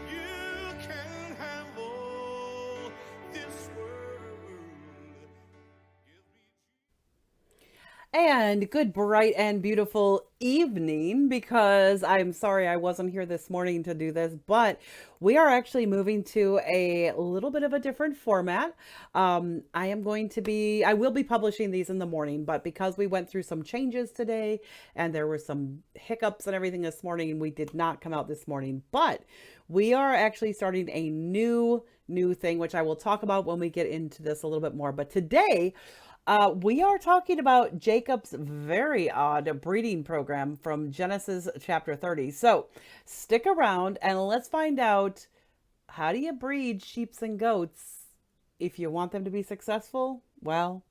you can have all this world. And good, bright, and beautiful evening, because I'm sorry I wasn't here this morning to do this, but we are actually moving to a little bit of a different format. I will be publishing these in the morning, but because we went through some changes today and there were some hiccups and everything this morning, we did not come out this morning. But we are actually starting a new thing, which I will talk about when we get into this a little bit more. But today, we are talking about Jacob's very odd breeding program from Genesis chapter 30. So stick around and let's find out, how do you breed sheeps and goats if you want them to be successful? Well,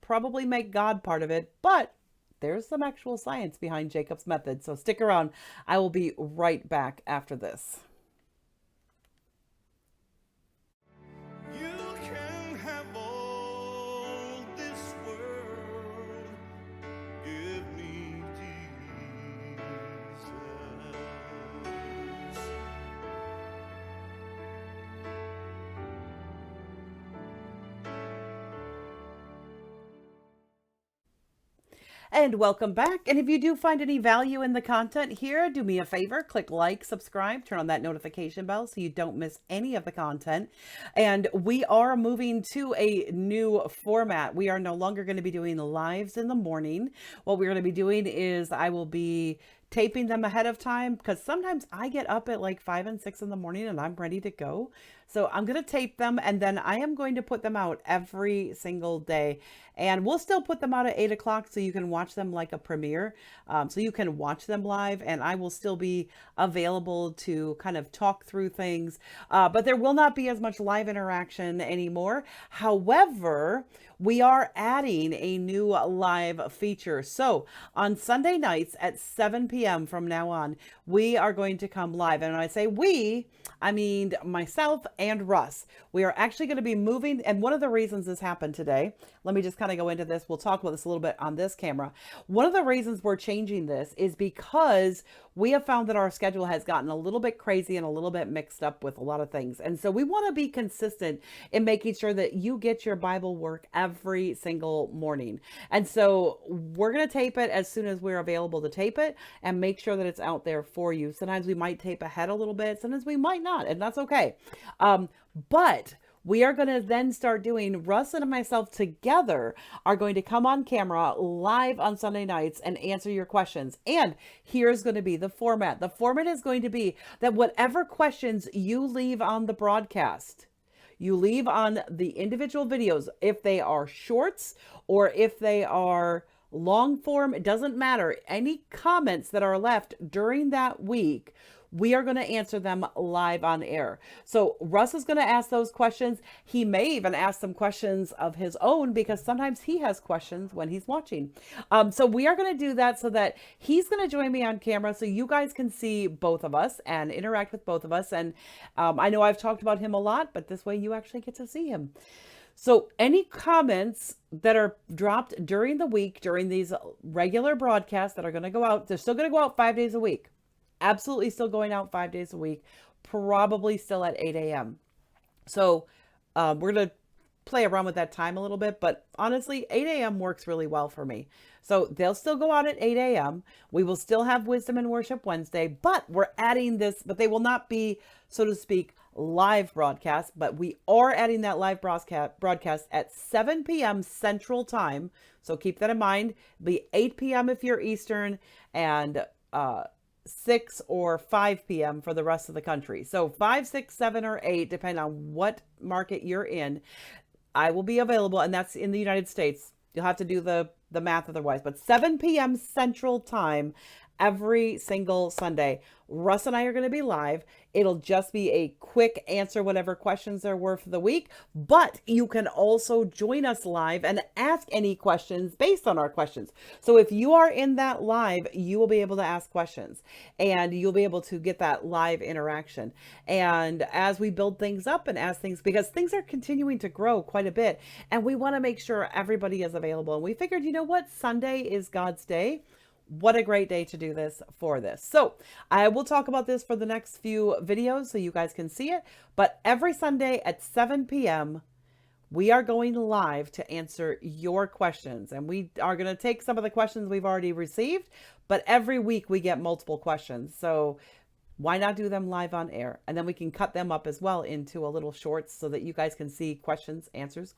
probably make God part of it, but there's some actual science behind Jacob's method. So stick around. I will be right back after this. You can have all this world. Give me Jesus. And welcome back. And if you do find any value in the content here, do me a favor, click like, subscribe, turn on that notification bell so you don't miss any of the content. And we are moving to a new format. We are no longer going to be doing lives in the morning. What we're going to be doing is I will be taping them ahead of time, because sometimes I get up at like 5 and 6 in the morning and I'm ready to go. So I'm going to tape them and then I am going to put them out every single day. And we'll still put them out at 8 o'clock so you can watch them like a premiere. So you can watch them live, and I will still be available to kind of talk through things. But there will not be as much live interaction anymore. However, we are adding a new live feature. So on Sunday nights at 7 p.m. from now on, we are going to come live. And when I say we, I mean myself and Russ. We are actually going to be moving. And one of the reasons this happened today, let me just kind of go into this. We'll talk about this a little bit on this camera. One of the reasons we're changing this is because we have found that our schedule has gotten a little bit crazy and a little bit mixed up with a lot of things. And so we want to be consistent in making sure that you get your Bible work every single morning. And so we're going to tape it as soon as we're available to tape it and make sure that it's out there for you. Sometimes we might tape ahead a little bit, sometimes we might not, and that's okay. But we are going to then start doing, Russ and myself together are going to come on camera live on Sunday nights and answer your questions. And here's going to be the format. The format is going to be that whatever questions you leave on the broadcast, you leave on the individual videos. If they are shorts or if they are long form, it doesn't matter. Any comments that are left during that week, we are going to answer them live on air. So Russ is going to ask those questions. He may even ask some questions of his own, because sometimes he has questions when he's watching. So we are going to do that so that he's going to join me on camera so you guys can see both of us and interact with both of us. And I know I've talked about him a lot, but this way you actually get to see him. So any comments that are dropped during the week, during these regular broadcasts that are going to go out, they're still going to go out 5 days a week. Absolutely still going out 5 days a week, probably still at 8 a.m. So we're going to play around with that time a little bit, but honestly, 8 a.m. works really well for me. So they'll still go out at 8 a.m. We will still have Wisdom and Worship Wednesday, but we're adding this, but they will not be, so to speak, live broadcast, but we are adding that live broadcast at 7 p.m. Central Time. So keep that in mind. It'll be 8 p.m. if you're Eastern, and 6 or 5 p.m. for the rest of the country. So 5, 6, 7, or 8, depending on what market you're in, I will be available, and that's in the United States. You'll have to do the math otherwise, but 7 p.m. Central Time every single Sunday. Russ and I are going to be live. It'll just be a quick answer whatever questions there were for the week, but you can also join us live and ask any questions based on our questions. So if you are in that live, you will be able to ask questions and you'll be able to get that live interaction. And as we build things up and as things, because things are continuing to grow quite a bit, and we want to make sure everybody is available. And we figured, you know what? Sunday is God's day. what a great day to do this for this. So I will talk about this for the next few videos so you guys can see it. But every Sunday at 7 p.m., we are going live to answer your questions. And we are going to take some of the questions we've already received, but every week we get multiple questions. So why not do them live on air? And then we can cut them up as well into a little shorts so that you guys can see questions, answers,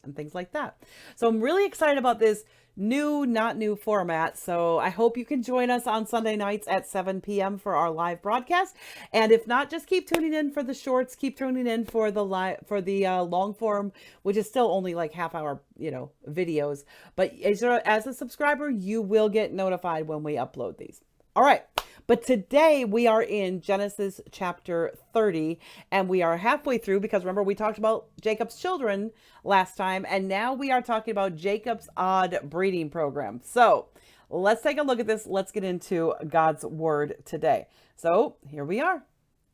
and things like that. So I'm really excited about this not new format. So I hope you can join us on Sunday nights at 7 p.m. for our live broadcast. And if not, just keep tuning in for the shorts, keep tuning in for the long form, which is still only like half hour, videos. But as a subscriber, you will get notified when we upload these. All right. But today we are in Genesis chapter 30, and we are halfway through because remember we talked about Jacob's children last time, and now we are talking about Jacob's odd breeding program. So let's take a look at this. Let's get into God's word today. So here we are.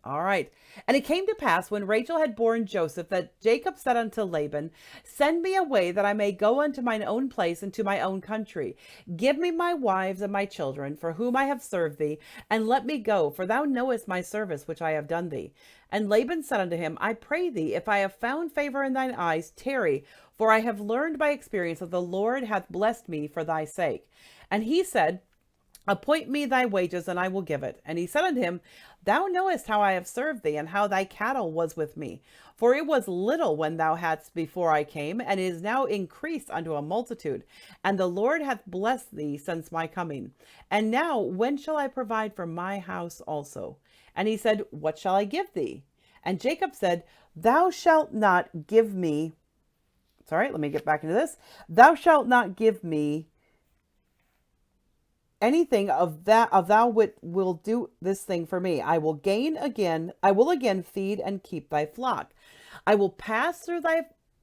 All right. And it came to pass when Rachel had borne Joseph that Jacob said unto Laban, send me away that I may go unto mine own place and to my own country. Give me my wives and my children for whom I have served thee, and let me go, for thou knowest my service which I have done thee. And Laban said unto him, I pray thee, if I have found favor in thine eyes, tarry, for I have learned by experience that the Lord hath blessed me for thy sake. And he said, appoint me thy wages, and I will give it. And he said unto him, thou knowest how I have served thee, and how thy cattle was with me. For it was little when thou hadst before I came, and it is now increased unto a multitude. And the Lord hath blessed thee since my coming. And now when shall I provide for my house also? And he said, what shall I give thee? And Jacob said, thou shalt not give me, let me get back into this. Thou shalt not give me anything of thou will do this thing for me. I will again feed and keep thy flock. I will pass through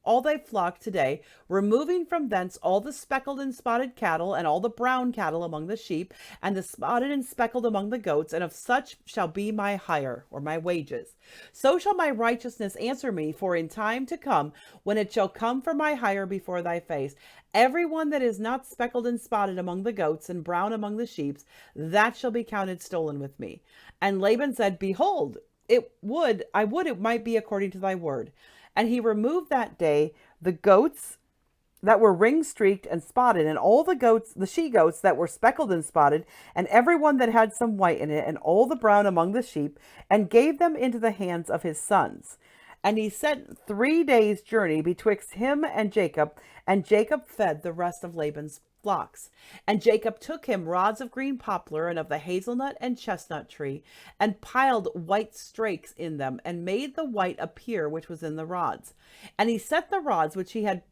all thy flock today, removing from thence all the speckled and spotted cattle, and all the brown cattle among the sheep, and the spotted and speckled among the goats, and of such shall be my hire, or my wages. So shall my righteousness answer me, for in time to come, when it shall come for my hire before thy face, every one that is not speckled and spotted among the goats, and brown among the sheep, that shall be counted stolen with me. And Laban said, behold, I would it might be according to thy word. And he removed that day the goats that were ring-streaked and spotted, and all the she-goats that were speckled and spotted, and every one that had some white in it, and all the brown among the sheep, and gave them into the hands of his sons. And he sent 3 days' journey betwixt him and Jacob fed the rest of Laban's flocks. And Jacob took him rods of green poplar and of the hazelnut and chestnut tree, and piled white strakes in them, and made the white appear which was in the rods. And he set the rods which he had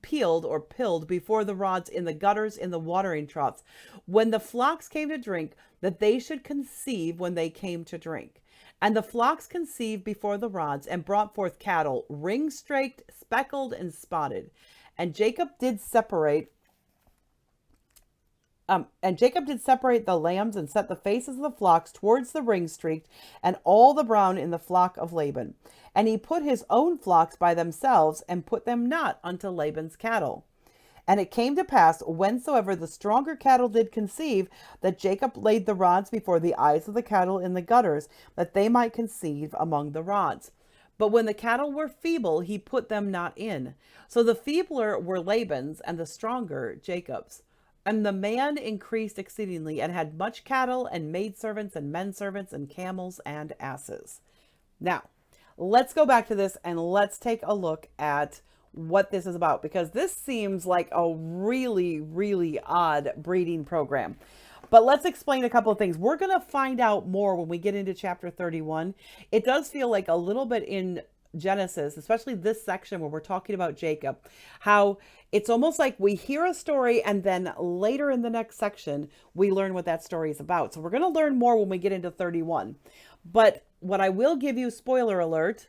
peeled or pilled before the rods in the gutters in the watering troughs, when the flocks came to drink, that they should conceive when they came to drink. And the flocks conceived before the rods, and brought forth cattle, ring-straked, speckled, and spotted. And Jacob did separate the lambs, and set the faces of the flocks towards the ring-streaked, and all the brown in the flock of Laban. And he put his own flocks by themselves, and put them not unto Laban's cattle. And it came to pass, whensoever the stronger cattle did conceive, that Jacob laid the rods before the eyes of the cattle in the gutters, that they might conceive among the rods. But when the cattle were feeble, he put them not in. So the feebler were Laban's, and the stronger Jacob's. And the man increased exceedingly, and had much cattle, and maidservants, and menservants, and camels, and asses. Now, let's go back to this, and let's take a look at what this is about, because this seems like a really, really odd breeding program. But let's explain a couple of things. We're going to find out more when we get into chapter 31. It does feel like a little bit in Genesis, especially this section where we're talking about Jacob, how it's almost like we hear a story and then later in the next section, we learn what that story is about. So we're going to learn more when we get into 31. But what I will give you, spoiler alert,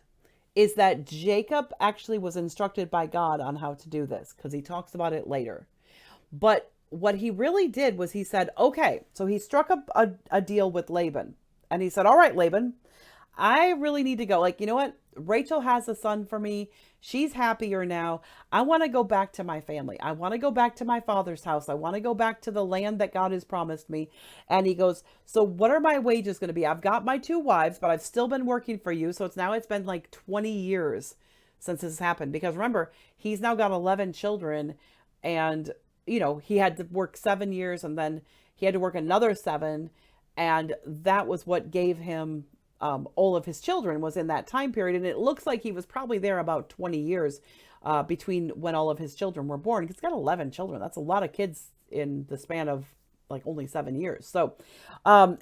is that Jacob actually was instructed by God on how to do this, because he talks about it later. But what he really did was he said, okay, so he struck up a deal with Laban. And he said, all right, Laban, I really need to go. Like, you know what? Rachel has a son for me. She's happier now. I want to go back to my family. I want to go back to my father's house. I want to go back to the land that God has promised me. And he goes, so what are my wages going to be? I've got my 2 wives, but I've still been working for you. So it's been like 20 years since this happened. Because remember, he's now got 11 children, and, you know, he had to work 7 years, and then he had to work another 7. And that was what gave him all of his children, was in that time period. And it looks like he was probably there about 20 years between when all of his children were born. He's got 11 children. That's a lot of kids in the span of like only 7 years. So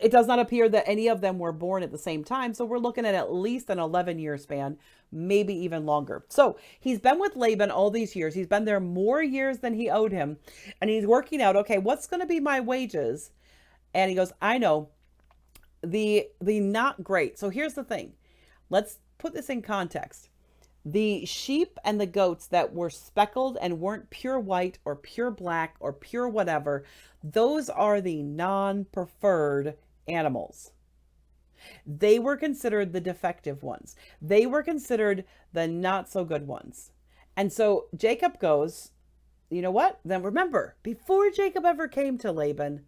it does not appear that any of them were born at the same time. So we're looking at least an 11-year span, maybe even longer. So he's been with Laban all these years. He's been there more years than he owed him. And he's working out, okay, what's going to be my wages? And he goes, I know. The not great. So here's the thing. Let's put this in context. The sheep and the goats that were speckled and weren't pure white or pure black or pure whatever, those are the non-preferred animals. They were considered the defective ones. They were considered the not so good ones. And so Jacob goes, you know what? Then remember, before Jacob ever came to Laban,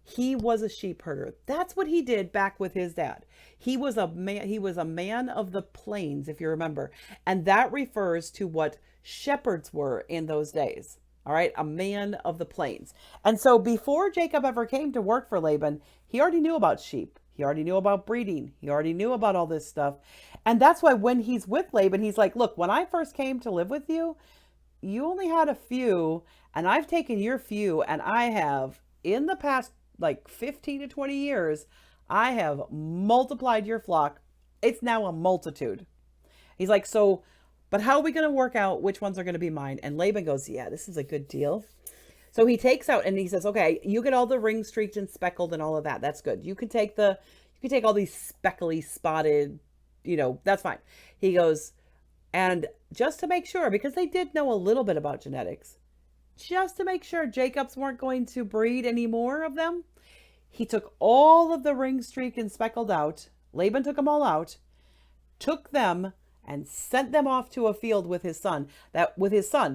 he was a sheep herder. That's what he did back with his dad. He was a man of the plains, if you remember. And that refers to what shepherds were in those days. All right, a man of the plains. And so before Jacob ever came to work for Laban, he already knew about sheep. He already knew about breeding. He already knew about all this stuff. And that's why when he's with Laban, he's like, look, when I first came to live with you, you only had a few, and I've taken your few, and I have, in the past like 15 to 20 years, I have multiplied your flock. It's now a multitude. He's like, so, but how are we going to work out which ones are going to be mine? And Laban goes, yeah, this is a good deal. So he takes out and he says, okay, you get all the ring streaked and speckled and all of that. That's good. You can take all these speckly spotted, that's fine. He goes, and just to make sure, because they did know a little bit about genetics, just to make sure Jacobs weren't going to breed any more of them, he took all of the ring streaked and speckled out. Laban took them all out, took them and sent them off to a field with his sons.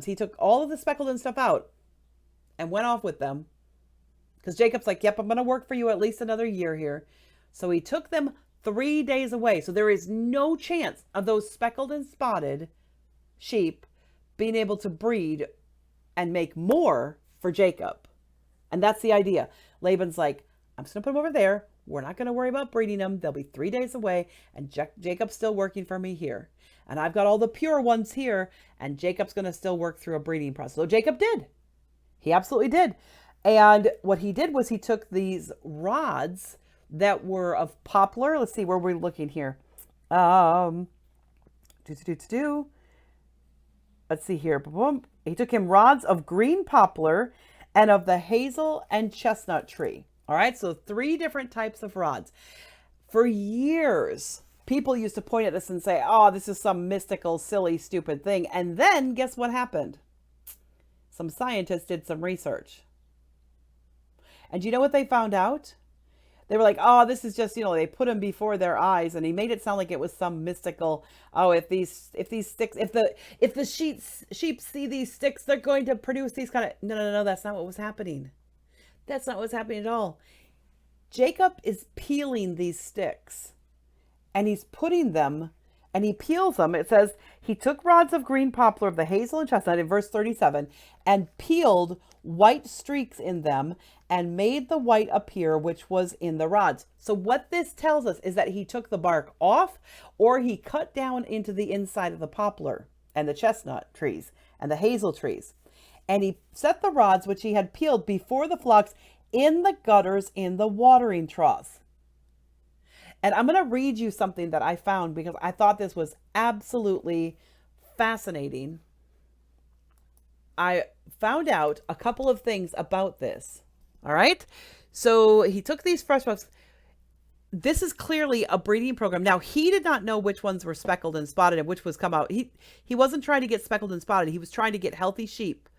He took all of the speckled and stuff out and went off with them. Because Jacob's like, yep, I'm going to work for you at least another year here. So he took them 3 days away. So there is no chance of those speckled and spotted sheep being able to breed and make more for Jacob. And that's the idea. Laban's like, I'm just going to put them over there. We're not going to worry about breeding them. They'll be 3 days away. And Jacob's still working for me here. And I've got all the pure ones here. And Jacob's going to still work through a breeding process. So Jacob did. He absolutely did. And what he did was he took these rods that were of poplar. Let's see where we're looking here. Let's see here. He took him rods of green poplar and of the hazel and chestnut tree. All right, so 3 different types of rods. For years, people used to point at this and say, oh, this is some mystical, silly, stupid thing. And then guess what happened? Some scientists did some research. And do you know what they found out? They were like, oh, this is just, they put him before their eyes, and he made it sound like it was some mystical, oh, if the sheep see these sticks, they're going to produce these kind of, no, that's not what was happening. That's not what's happening at all. Jacob is peeling these sticks, and he's putting them, and he peels them. It says, he took rods of green poplar of the hazel and chestnut in verse 37, and peeled white streaks in them, and made the white appear which was in the rods. So what this tells us is that he took the bark off, or he cut down into the inside of the poplar and the chestnut trees and the hazel trees. And he set the rods which he had peeled before the flocks in the gutters in the watering troughs. And I'm going to read you something that I found because I thought this was absolutely fascinating. I found out a couple of things about this. All right. So he took these fresh ones. This is clearly a breeding program. Now, he did not know which ones were speckled and spotted and which was come out. He wasn't trying to get speckled and spotted. He was trying to get healthy sheep.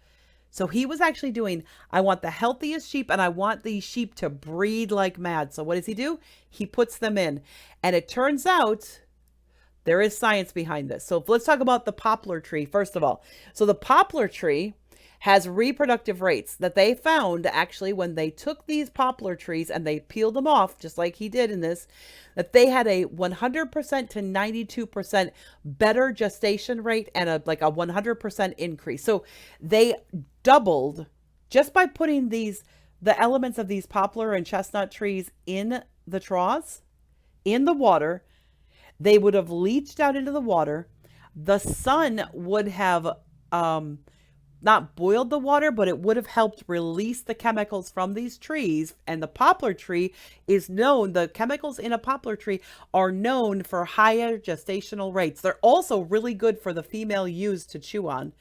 So he was actually doing, I want the healthiest sheep and I want these sheep to breed like mad. So what does he do? He puts them in. And it turns out There is science behind this. So let's talk about the poplar tree first of all. So the poplar tree has reproductive rates that they found actually when they took these poplar trees and they peeled them off, just like he did in this, that they had a 100% to 92% better gestation rate and a 100% increase. So they doubled just by putting the elements of these poplar and chestnut trees in the troughs, in the water. They would have leached out into the water. The sun would have not boiled the water, but it would have helped release the chemicals from these trees. And the poplar tree is known, the chemicals in a poplar tree are known for higher gestational rates. They're also really good for the female ewes to chew on.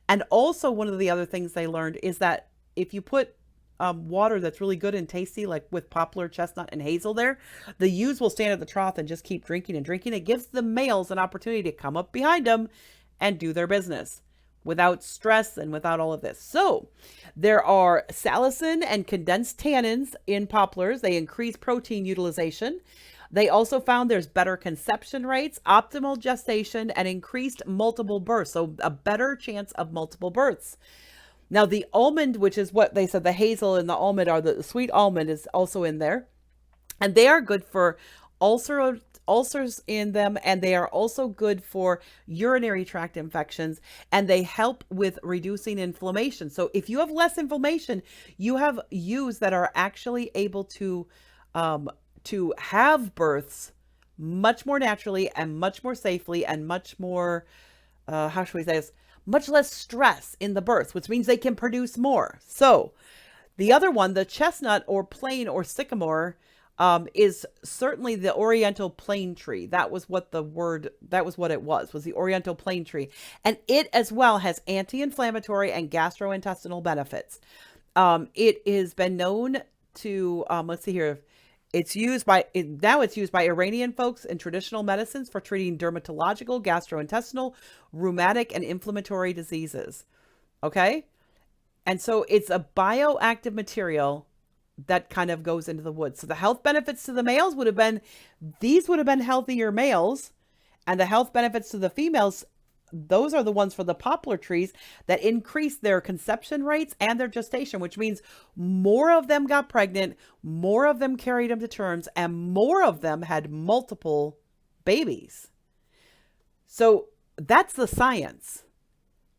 And also one of the other things they learned is that if you put water that's really good and tasty, like with poplar, chestnut, and hazel there, the ewes will stand at the trough and just keep drinking and drinking. It gives the males an opportunity to come up behind them and do their business without stress and without all of this. So there are salicin and condensed tannins in poplars. They increase protein utilization. They also found there's better conception rates, optimal gestation, and increased multiple births. So a better chance of multiple births. Now, the almond, which is what they said, the hazel and the almond are, the sweet almond is also in there. And they are good for ulcers in them. And they are also good for urinary tract infections. And they help with reducing inflammation. So if you have less inflammation, you have ewes that are actually able to have births much more naturally and much more safely and much more, how should we say this? Much less stress in the birth, which means they can produce more. So the other one, the chestnut or plane or sycamore, is certainly the Oriental plane tree. That was what it was the Oriental plane tree. And it as well has anti-inflammatory and gastrointestinal benefits. It has been known to, let's see here. It's used by Iranian folks in traditional medicines for treating dermatological, gastrointestinal, rheumatic, and inflammatory diseases. Okay? And so it's a bioactive material that kind of goes into the wood. So the health benefits to the males would have been healthier males, and the health benefits to the females, those are the ones for the poplar trees that increase their conception rates and their gestation, which means more of them got pregnant, more of them carried them to terms, and more of them had multiple babies. So that's the science.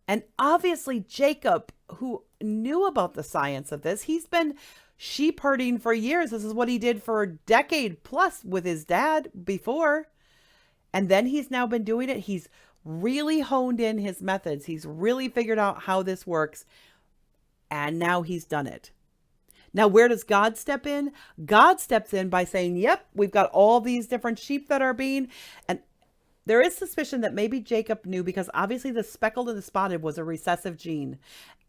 And obviously Jacob, who knew about the science of this, he's been sheep herding for years. This is what he did for a decade plus with his dad before. And then he's now been doing it. He's really honed in his methods. He's really figured out how this works. And now he's done it. Now, where does God step in? God steps in by saying, yep, we've got all these different sheep that are being, and there is suspicion that maybe Jacob knew, because obviously the speckled and the spotted was a recessive gene.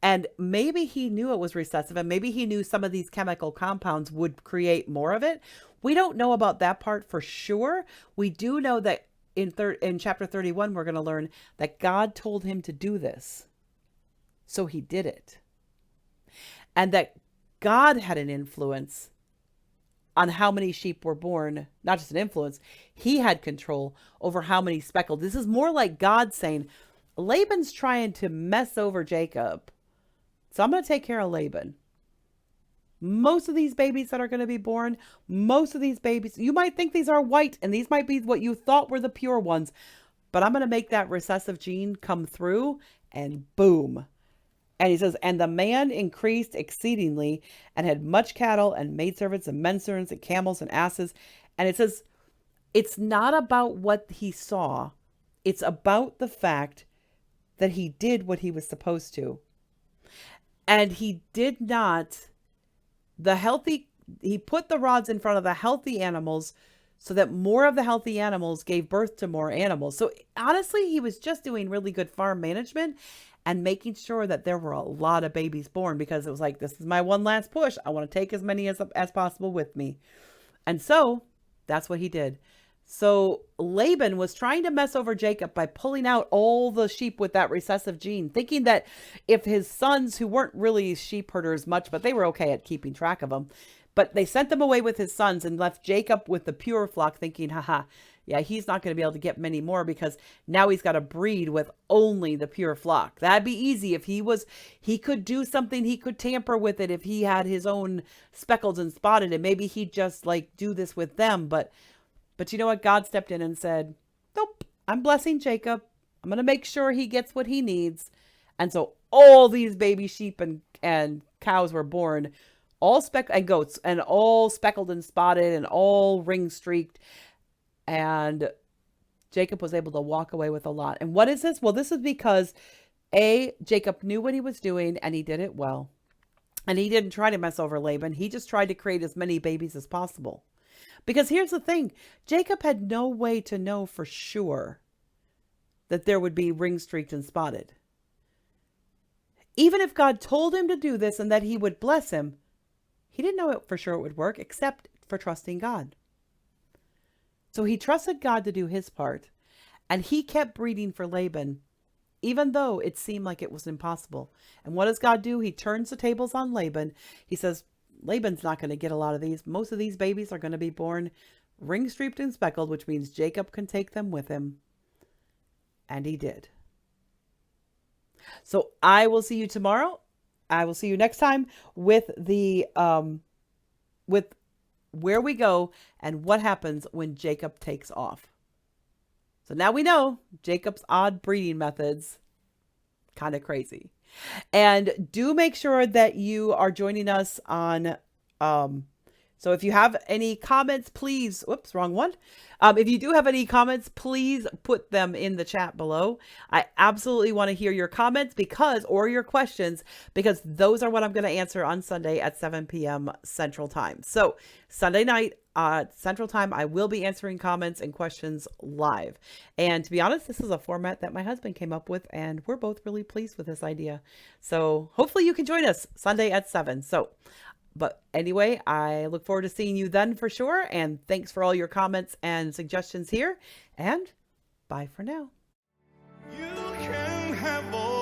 And maybe he knew it was recessive, and maybe he knew some of these chemical compounds would create more of it. We don't know about that part for sure. We do know that in chapter 31, we're going to learn that God told him to do this. So he did it. And that God had an influence on how many sheep were born. Not just an influence. He had control over how many speckled. This is more like God saying, Laban's trying to mess over Jacob. So I'm going to take care of Laban. Most of these babies that are going to be born, most of these babies, you might think these are white and these might be what you thought were the pure ones, but I'm going to make that recessive gene come through, and boom. And he says, and the man increased exceedingly and had much cattle and maidservants and menservants and camels and asses. And it says, it's not about what he saw. It's about the fact that he did what he was supposed to. And he did not, he put the rods in front of the healthy animals so that more of the healthy animals gave birth to more animals. So honestly, he was just doing really good farm management and making sure that there were a lot of babies born, because it was like, this is my one last push. I want to take as many as possible with me. And so that's what he did. So Laban was trying to mess over Jacob by pulling out all the sheep with that recessive gene, thinking that if his sons, who weren't really sheep herders much, but they were okay at keeping track of them, But they sent them away with his sons and left Jacob with the pure flock, thinking, haha, yeah, he's not going to be able to get many more because now he's got to breed with only the pure flock. That'd be easy if he could do something, he could tamper with it if he had his own speckled and spotted, and maybe he'd just like do this with them. But you know what? God stepped in and said, nope, I'm blessing Jacob. I'm going to make sure he gets what he needs. And so all these baby sheep and cows were born, and goats, and all speckled and spotted and all ring streaked. And Jacob was able to walk away with a lot. And what is this? Well, this is because Jacob knew what he was doing and he did it well. And he didn't try to mess over Laban. He just tried to create as many babies as possible. Because here's the thing, Jacob had no way to know for sure that there would be ring streaked and spotted. Even if God told him to do this and that he would bless him, he didn't know it for sure it would work, except for trusting God. So he trusted God to do his part, and he kept breeding for Laban, even though it seemed like it was impossible. And what does God do? He turns the tables on Laban. He says, Laban's not going to get a lot of these. Most of these babies are going to be born ring-streaked and speckled, which means Jacob can take them with him. And he did. So I will see you tomorrow. I will see you next time with with where we go and what happens when Jacob takes off. So now we know Jacob's odd breeding methods, kind of crazy. And do make sure that you are joining us on, so if you have any comments, please, whoops, wrong one. If you do have any comments, please put them in the chat below. I absolutely want to hear your comments or your questions, because those are what I'm going to answer on Sunday at 7 p.m. Central Time. So Sunday night, Central Time, I will be answering comments and questions live. And to be honest, this is a format that my husband came up with, and we're both really pleased with this idea. So hopefully you can join us Sunday at 7. But anyway, I look forward to seeing you then for sure. And thanks for all your comments and suggestions here. And bye for now. You can have all